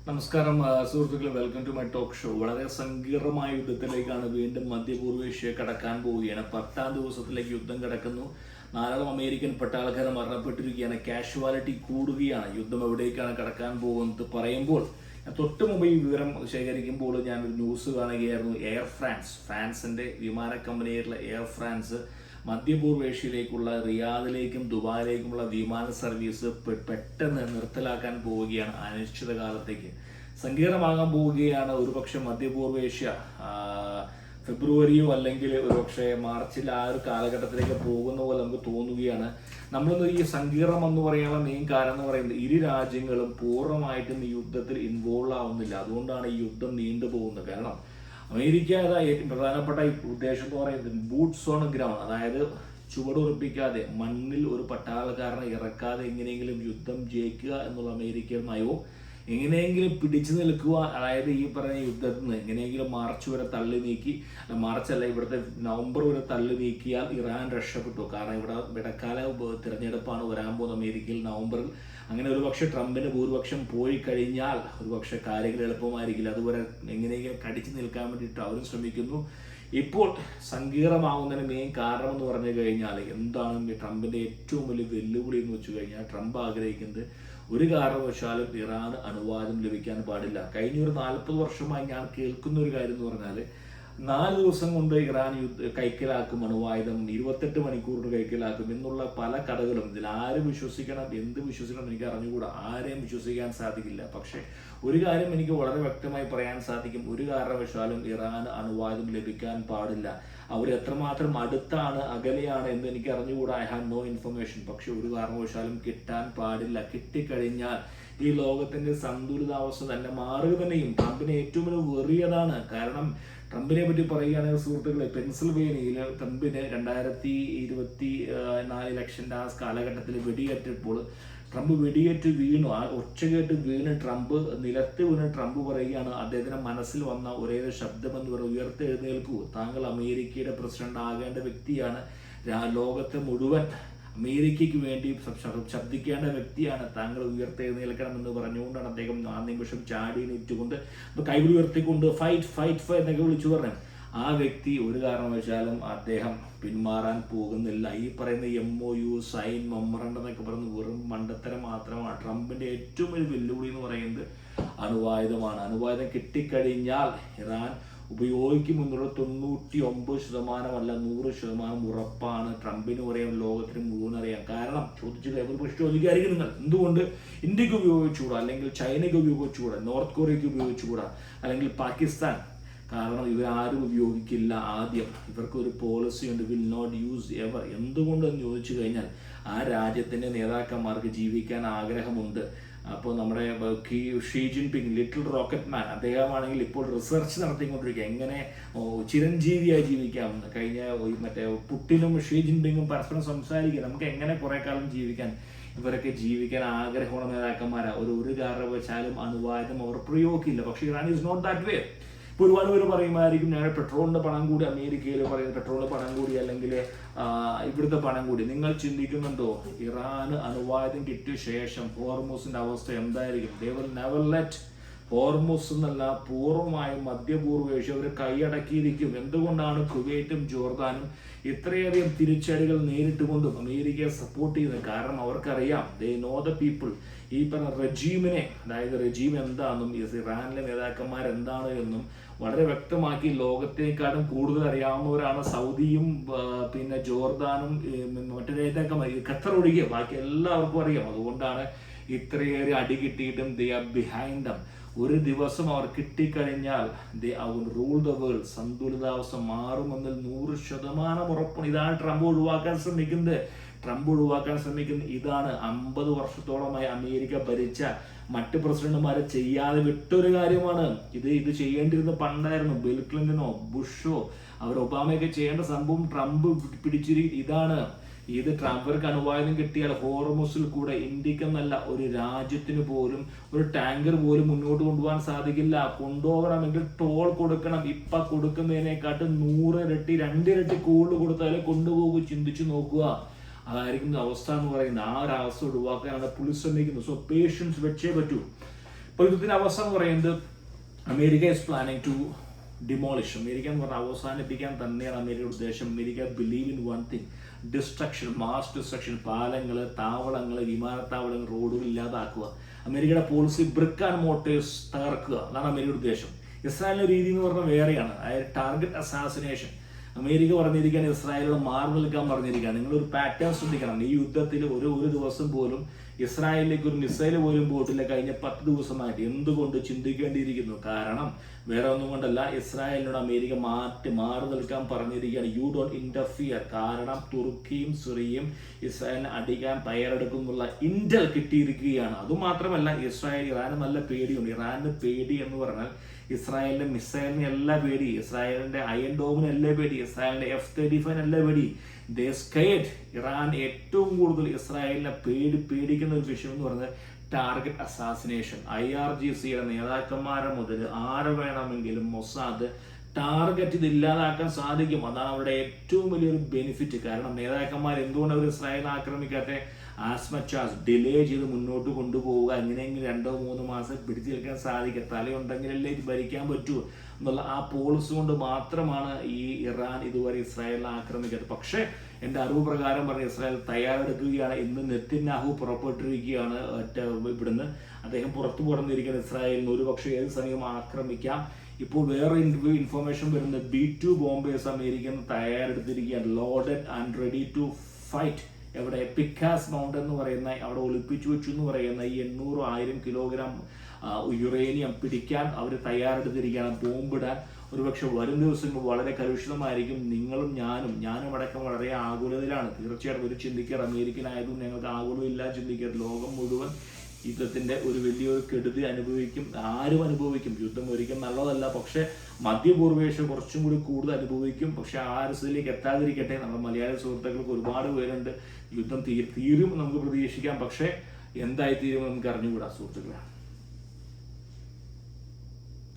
നമസ്കാരം സുഹൃത്തുക്കളെ, welcome to my talk show. വളരെ സങ്കീർണമായ യുദ്ധത്തിലേക്കാണ് വീണ്ടും മധ്യപൂർവേഷ്യ കടക്കാൻ പോവുകയാണ്. 10ാം ദിവസത്തിലേക്ക് യുദ്ധം കിടക്കുന്നു. 4 അമേരിക്കൻ പട്ടാളക്കാർ മരണപ്പെട്ടിരിക്കുകയാണ്. കാഷ്വാലിറ്റി കൂടുകയാണ്. യുദ്ധം എവിടേക്കാണ് കടക്കാൻ പോകുന്നത് പറയുമ്പോൾ തൊട്ട് മുമ്പ് ഈ വിവരം ശേഖരിക്കുമ്പോൾ ഞാനൊരു ന്യൂസ് കാണുകയായിരുന്നു. എയർ ഫ്രാൻസിന്റെ വിമാന കമ്പനിയായിട്ടുള്ള എയർ ഫ്രാൻസ് മധ്യപൂർവേഷ്യയിലേക്കുള്ള റിയാദിലേക്കും ദുബായിലേക്കുമുള്ള വിമാന സർവീസ് പെട്ടെന്ന് നിർത്തലാക്കാൻ പോവുകയാണ്. അനിശ്ചിതകാലത്തേക്ക് സങ്കീർണമാകാൻ പോവുകയാണ്. ഒരുപക്ഷെ മധ്യപൂർവേഷ്യ ഫെബ്രുവരിയോ അല്ലെങ്കിൽ ഒരുപക്ഷെ മാർച്ചിൽ ആ ഒരു കാലഘട്ടത്തിലേക്ക് പോകുന്ന പോലെ നമുക്ക് തോന്നുകയാണ്. നമ്മളിന്ന് ഈ സങ്കീർണം എന്ന് പറയാനുള്ള മെയിൻ കാരണം എന്ന് പറയുന്നത് ഇരു രാജ്യങ്ങളും പൂർണ്ണമായിട്ടും ഈ യുദ്ധത്തിൽ ഇൻവോൾവ് ആവുന്നില്ല. അതുകൊണ്ടാണ് ഈ യുദ്ധം നീണ്ടുപോകുന്നത്. കാരണം അമേരിക്ക ഏറ്റവും പ്രധാനപ്പെട്ട ഈ ഉദ്ദേശം എന്ന് പറയുന്നത് ബൂട്ട്സ് ഓൺ ഗ്രൗണ്ട്, അതായത് ചുവടുറപ്പിക്കാതെ മണ്ണിൽ ഒരു പട്ടാളക്കാരനെ ഇറക്കാതെ എങ്ങനെയെങ്കിലും യുദ്ധം ജയിക്കുക എന്നുള്ള അമേരിക്കയുടെ നയവും, എങ്ങനെയെങ്കിലും പിടിച്ചു നിൽക്കുക, അതായത് ഈ പറഞ്ഞ യുദ്ധത്തിൽ നിന്ന് എങ്ങനെയെങ്കിലും മാർച്ച് വരെ തള്ളി നീക്കി, മാർച്ചല്ല ഇവിടുത്തെ നവംബർ വരെ തള്ളി നീക്കിയാൽ ഇറാൻ രക്ഷപ്പെട്ടു. കാരണം ഇവിടെ ഇടക്കാല തിരഞ്ഞെടുപ്പാണ് വരാൻ പോകുന്നത് അമേരിക്കയിൽ നവംബറിൽ. അങ്ങനെ ഒരുപക്ഷെ ട്രംപിന് ഭൂരിപക്ഷം പോയി കഴിഞ്ഞാൽ ഒരുപക്ഷെ കാര്യങ്ങൾ എളുപ്പമായിരിക്കില്ല. അതുവരെ എങ്ങനെയെങ്കിലും കടിച്ചു നിൽക്കാൻ വേണ്ടിയിട്ട് അവരും ശ്രമിക്കുന്നു. ഇപ്പോൾ സങ്കീർണമാവുന്നതിന് മെയിൻ കാരണം എന്ന് പറഞ്ഞു കഴിഞ്ഞാൽ എന്താണ് ട്രംപിന്റെ ഏറ്റവും വലിയ വെല്ലുവിളി എന്ന് വെച്ച് കഴിഞ്ഞാൽ, ട്രംപ് ആഗ്രഹിക്കുന്നത് ഒരു കാരണവശാലും ഇറാന് അനുവാദം ലഭിക്കാൻ പാടില്ല. കഴിഞ്ഞ ഒരു 40 വർഷമായി ഞാൻ കേൾക്കുന്ന ഒരു കാര്യം എന്ന് പറഞ്ഞാൽ 4 ദിവസം കൊണ്ട് ഇറാൻ കൈക്കലാക്കും അണുവായുധം, 28 മണിക്കൂറിന് കൈക്കലാക്കും എന്നുള്ള പല കഥകളും. ഇതിൽ ആര് വിശ്വസിക്കണം, എന്ത് വിശ്വസിക്കണം എനിക്ക് അറിഞ്ഞുകൂടാ. ആരെയും വിശ്വസിക്കാൻ സാധിക്കില്ല. പക്ഷെ ഒരു കാര്യം എനിക്ക് വളരെ വ്യക്തമായി പറയാൻ സാധിക്കും, ഒരു കാരണവശാലും ഇറാന് അണുവായുധം ലഭിക്കാൻ പാടില്ല. അവർ എത്രമാത്രം അടുത്താണ് അകലെയാണ് എന്ന് എനിക്ക് അറിഞ്ഞുകൂടാ. I have no information. പക്ഷെ ഒരു കാരണവശാലും കിട്ടാൻ പാടില്ല. കിട്ടിക്കഴിഞ്ഞാൽ ഈ ലോകത്തിന്റെ സന്തുലിതാവസ്ഥ തന്നെ മാറുക തന്നെയും. ട്രംപിന് ഏറ്റവും വലിയ വെറിയതാണ്. കാരണം ട്രംപിനെ പറ്റി പറയുകയാണെങ്കിൽ സുഹൃത്തുക്കളെ, പെൻസിൽവേനിയയിൽ ട്രംപിന് 2024 ഇലക്ഷൻ്റെ ആ കാലഘട്ടത്തിൽ വെടിയേറ്റപ്പോൾ ട്രംപ് വെടിയേറ്റ് വീണു. ആ ഒച്ചകേട്ട് വീണ് ട്രംപ് നിലത്ത് വീണ് ട്രംപ് പറയുകയാണ്, അദ്ദേഹത്തിന്റെ മനസ്സിൽ വന്ന ഒരേ ശബ്ദം എന്ന് പറയുന്നത്, ഉയർത്തെഴുന്നേൽക്കൂ, താങ്കൾ അമേരിക്കയുടെ പ്രസിഡന്റ് ആകേണ്ട വ്യക്തിയാണ്, ലോകത്തെ മുഴുവൻ അമേരിക്കയ്ക്ക് വേണ്ടി ശബ്ദിക്കേണ്ട വ്യക്തിയാണ്, താങ്കൾ ഉയർത്തെഴുന്നേൽക്കണം എന്ന് പറഞ്ഞുകൊണ്ടാണ് അദ്ദേഹം ആ നിമിഷം ചാടി നീറ്റുകൊണ്ട് കൈകൾ ഉയർത്തിക്കൊണ്ട് ഫൈറ്റ് എന്നൊക്കെ വിളിച്ചു പറഞ്ഞു. ആ വ്യക്തി ഒരു കാരണവശാലും അദ്ദേഹം പിന്മാറാൻ പോകുന്നില്ല. ഈ പറയുന്ന MOU സൈൻ മെമ്മറണ്ടം എന്നൊക്കെ പറയുന്നത് വെറും മണ്ടത്തരം മാത്രമാണ്. ട്രംപിന്റെ ഏറ്റവും വലിയ വെല്ലുവിളി എന്ന് പറയുന്നത് അണുവായുധമാണ്. അണുവായുധം കിട്ടിക്കഴിഞ്ഞാൽ ഇറാൻ ഉപയോഗിക്കുമെന്നുള്ള 99% 100% ഉറപ്പാണ്. ട്രംപിന് പറയാം, ലോകത്തിന് മുഴുവൻ അറിയാം. കാരണം ചോദിക്കായിരിക്കും നിങ്ങൾ, എന്തുകൊണ്ട് ഇന്ത്യക്ക് ഉപയോഗിച്ചുകൂടാ, അല്ലെങ്കിൽ ചൈനയ്ക്ക് ഉപയോഗിച്ചുകൂടാ, നോർത്ത് കൊറിയയ്ക്ക് ഉപയോഗിച്ചുകൂടാ, അല്ലെങ്കിൽ പാകിസ്ഥാൻ? കാരണം ഇവരാരും ഉപയോഗിക്കില്ല. ആദ്യം ഇവർക്കൊരു പോളിസി ഉണ്ട്, വിൽ നോട്ട് യൂസ് എവർ. എന്തുകൊണ്ടെന്ന് ചോദിച്ചു കഴിഞ്ഞാൽ ആ രാജ്യത്തിൻ്റെ നേതാക്കന്മാർക്ക് ജീവിക്കാൻ ആഗ്രഹമുണ്ട്. അപ്പോൾ നമ്മുടെ Xi Jinping, little rocket man, അദ്ദേഹമാണെങ്കിൽ ഇപ്പോൾ റിസർച്ച് നടത്തിക്കൊണ്ടിരിക്കുക എങ്ങനെ ചിരഞ്ജീവിയായി ജീവിക്കാമെന്ന്. കഴിഞ്ഞ മറ്റേ പുട്ടിനും ഷീ ജിൻപിങ്ങും പരസ്പരം സംസാരിക്കുക, നമുക്ക് എങ്ങനെ കുറെ കാലം ജീവിക്കാൻ. ഇവരൊക്കെ ജീവിക്കാൻ ആഗ്രഹമുള്ള നേതാക്കന്മാരാണ്. ഒരു കാരണവശാലും അണുവായുധം അവർ പ്രയോഗിക്കില്ല. പക്ഷേ Iran is not that way. ഇപ്പോൾ ഒരുപാട് പേര് പറയുമായിരിക്കും, ഞങ്ങൾ പെട്രോളിന്റെ പണം കൂടി, അമേരിക്കയിൽ പറയുന്നത് പെട്രോളിന്റെ പണം കൂടി, അല്ലെങ്കിൽ ഇവിടുത്തെ പണം കൂടി. നിങ്ങൾ ചിന്തിക്കുന്നുണ്ടോ ഇറാന് അണുവായുധം കിട്ടിയ ശേഷം ഹോർമൂസിന്റെ അവസ്ഥ എന്തായിരിക്കും? They will never let Hormuz എന്നല്ല, പൂർവ്വമായും മധ്യപൂർവേഷ്യ അവർ കൈയടക്കിയിരിക്കും. എന്തുകൊണ്ടാണ് കുവൈറ്റും ജോർദാനും ഇത്രയധികം തിരിച്ചടികൾ നേരിട്ടുകൊണ്ടും അമേരിക്കയെ സപ്പോർട്ട് ചെയ്യുന്നത്? കാരണം അവർക്കറിയാം, ദേ നോ ദ പീപ്പിൾ. ഈ പറഞ്ഞ റെജീമിനെ, അതായത് റെജീം എന്താണെന്നും ഇറാനിലെ നേതാക്കന്മാർ എന്താണ് എന്നും വളരെ വ്യക്തമാക്കി ലോകത്തേക്കാളും കൂടുതൽ അറിയാവുന്നവരാണ് സൗദിയും പിന്നെ ജോർദാനും മറ്റു നേതാക്കന്മാർ, ഖത്തർ ഒഴികെ ബാക്കി എല്ലാവർക്കും അറിയാം. അതുകൊണ്ടാണ് ഇത്രയേറെ അടി കിട്ടിയിട്ടും ദേ ആർ ബിഹൈൻഡ് ദം. ഒരു ദിവസം അവർ കിട്ടിക്കഴിഞ്ഞാൽ ദേ അവർ റൂൾ ദ വേൾഡ്. സന്തുലിതാവസ്ഥ മാറുമെന്ന് 100% ഉറപ്പാണ്. ഇതാണ് ട്രംപ് ഒഴിവാക്കാൻ ശ്രമിക്കുന്നത്. ഇതാണ് 50 വർഷത്തോളമായി അമേരിക്ക ഭരിച്ച മറ്റ് പ്രസിഡന്റുമാരെ ചെയ്യാതെ വിട്ടൊരു കാര്യമാണ്. ഇത് ചെയ്യേണ്ടിരുന്ന പണ്ടായിരുന്നു. ബിൽ ക്ലിന്റനോ ബുഷോ അവർ ഒബാമയൊക്കെ ചെയ്യേണ്ട സംഭവം ട്രംപ് ഇതാണ്. ട്രംപിற்கு അണുവായുധം കിട്ടിയാൽ ഹോർമുസിൽ കൂടെ ഇന്ത്യക്കെന്നല്ല ഒരു രാജ്യത്തിന് പോലും ഒരു ടാങ്കർ പോലും മുന്നോട്ട് കൊണ്ടുപോകാൻ സാധിക്കില്ല. കൊണ്ടുപോകണമെങ്കിൽ ടോൾ കൊടുക്കണം. ഇപ്പൊ കൊടുക്കുന്നതിനെക്കാട്ടും 100 ഇരട്ടി 2 ഇരട്ടി കൂടുതൽ കൊടുത്താലേ കൊണ്ടുപോകും. ചിന്തിച്ചു നോക്കുക. അതായിരിക്കും അവസ്ഥ എന്ന് പറയുന്നത്. ആ ഒരു അവസ്ഥ ഒഴിവാക്കാനാണ് പുള്ളി ശ്രമിക്കുന്നത്. സോ പേഷ്യൻസ് വെച്ചേ പറ്റൂ. അപ്പോൾ യുദ്ധത്തിൻ്റെ അവസ്ഥ എന്ന് പറയുന്നത് America is planning to demolish. America എന്ന് പറഞ്ഞാൽ അവസാനിപ്പിക്കാൻ തന്നെയാണ് അമേരിക്കയുടെ ഉദ്ദേശം. America believe in one thing, destruction, mass destruction. പാലങ്ങൾ, താവളങ്ങൾ, വിമാനത്താവളങ്ങൾ, റോഡുകൾ ഇല്ലാതാക്കുക. അമേരിക്കയുടെ പോളിസി ബ്രിക്ക് ആൻഡ് മോട്ടേഴ്സ് തകർക്കുക, അതാണ് അമേരിക്കയുടെ ഉദ്ദേശം. ഇസ്രായേലിന്റെ രീതി എന്ന് പറഞ്ഞാൽ വേറെയാണ്, അതായത് ടാർഗറ്റ് അസാസിനേഷൻ. അമേരിക്ക പറഞ്ഞിരിക്കാൻ ഇസ്രായേലിനോട് മാറി നിൽക്കാൻ പറഞ്ഞിരിക്കുക. നിങ്ങളൊരു പാറ്റേൺ ശ്രദ്ധിക്കണം. ഈ യുദ്ധത്തിൽ ഒരു ദിവസം പോലും ഇസ്രായേലിലേക്ക് ഒരു മിസൈൽ പോലും പോയിട്ടില്ല കഴിഞ്ഞ 10 ദിവസമായിട്ട്. എന്തുകൊണ്ട് ചിന്തിക്കേണ്ടിയിരിക്കുന്നു? കാരണം വേറെ ഒന്നും കൊണ്ടല്ല, ഇസ്രായേലിനോട് അമേരിക്ക മാറി നിൽക്കാൻ പറഞ്ഞിരിക്കുകയാണ്. You don't interfere. കാരണം തുർക്കിയും സിറിയയും ഇസ്രായേലിനെ അടിക്കാൻ തയ്യാറെടുക്കുന്നുള്ള ഇന്റൽ കിട്ടിയിരിക്കുകയാണ്. അതുമാത്രമല്ല, ഇറാന് നല്ല പേടിയുണ്ട്. ഇറാന് പേടി എന്ന് പറഞ്ഞാൽ ഇസ്രായേലിന്റെ മിസൈലിന് എല്ലാ പേടി, ഇസ്രായേലിന്റെ അയൺ ഡോമിന് എല്ലാ പേടി, ഇസ്രായേലിന്റെ F-35 എല്ലാ പേടി. ദേ സ്കേഡ്. ഇറാൻ ഏറ്റവും കൂടുതൽ ഇസ്രായേലിനെ പേടിക്കുന്ന ഒരു വിഷയം എന്ന് പറഞ്ഞാൽ ടാർഗറ്റ് അസാസിനേഷൻ. IRGCയുടെ നേതാക്കന്മാരെ മുതൽ ആരെ വേണമെങ്കിലും മൊസാദ് ടാർഗറ്റ് ഇത് ഇല്ലാതാക്കാൻ സാധിക്കും. അതാണ് അവരുടെ ഏറ്റവും വലിയൊരു ബെനിഫിറ്റ്. കാരണം നേതാക്കന്മാർ എന്തുകൊണ്ട് അവർ ഇസ്രായേലിനെ ആക്രമിക്കാതെ ആസ് മച്ച് ആസ് ഡിലേ ചെയ്ത് മുന്നോട്ട് കൊണ്ടുപോവുക, എങ്ങനെയെങ്കിലും 2-3 മാസം പിടിച്ചു നിൽക്കാൻ സാധിക്കുക. തലയുണ്ടെങ്കിലല്ലേ ഇത് ഭരിക്കാൻ പറ്റൂ എന്നുള്ള ആ പോളിസി കൊണ്ട് മാത്രമാണ് ഈ ഇറാൻ ഇതുവരെ ഇസ്രായേലിനെ ആക്രമിക്കാത്തത്. പക്ഷേ എൻ്റെ അറിവ് പ്രകാരം പറഞ്ഞ ഇസ്രായേൽ തയ്യാറെടുക്കുകയാണ്. ഇന്ന് നെതന്യാഹു പുറപ്പെട്ടിരിക്കുകയാണ് ഇവിടുന്ന്. അദ്ദേഹം പുറത്തു പറഞ്ഞിരിക്കുന്ന ഇസ്രായേലിന് ഒരു പക്ഷേ ഏത് സമയം ആക്രമിക്കാം. ഇപ്പോൾ വേറെ ഇൻഫർമേഷൻ വരുന്നത് B-2 ബോംബേഴ്സ് അമേരിക്കൻ തയ്യാറെടുത്തിരിക്കുകയാണ്. Loaded and ready to fight. എവിടെ? പിക്കാസ് മൗണ്ടൻ എന്ന് പറയുന്ന അവിടെ ഒളിപ്പിച്ചു വെച്ചു എന്ന് പറയുന്ന ഈ 800-1000 കിലോഗ്രാം യുറേനിയം പിടിക്കാൻ അവർ തയ്യാറെടുത്തിരിക്കുകയാണ്. ബോംബിടാൻ ഒരുപക്ഷെ വരും ദിവസങ്ങൾ വളരെ കലുഷിതമായിരിക്കും. ഞാനും അടക്കം വളരെ ആകുലതയിലാണ്. തീർച്ചയായിട്ടും ഒരു ചിന്തിക്കാറ് അമേരിക്കൻ ആയതുകൊണ്ട് ഞങ്ങൾക്ക് ആകുലമില്ല ചിന്തിക്കാറ്. ലോകം മുഴുവൻ യുദ്ധത്തിന്റെ ഒരു വലിയൊരു കെടുതി അനുഭവിക്കും. ആരും അനുഭവിക്കും. യുദ്ധം ഒരിക്കലും നല്ലതല്ല. പക്ഷെ മധ്യപൂർവേഷ്യ കുറച്ചും കൂടി കൂടുതൽ അനുഭവിക്കും. പക്ഷെ ആ ഒരു സ്ഥിതിയിലേക്ക് എത്താതിരിക്കട്ടെ. നമ്മുടെ മലയാളി സുഹൃത്തുക്കൾക്ക് ഒരുപാട് പേരുണ്ട്. യുദ്ധം തീരും നമുക്ക് പ്രതീക്ഷിക്കാം. പക്ഷെ എന്തായി തീരുമെന്ന് നമുക്ക് അറിഞ്ഞുകൂടാ സുഹൃത്തുക്കളെ.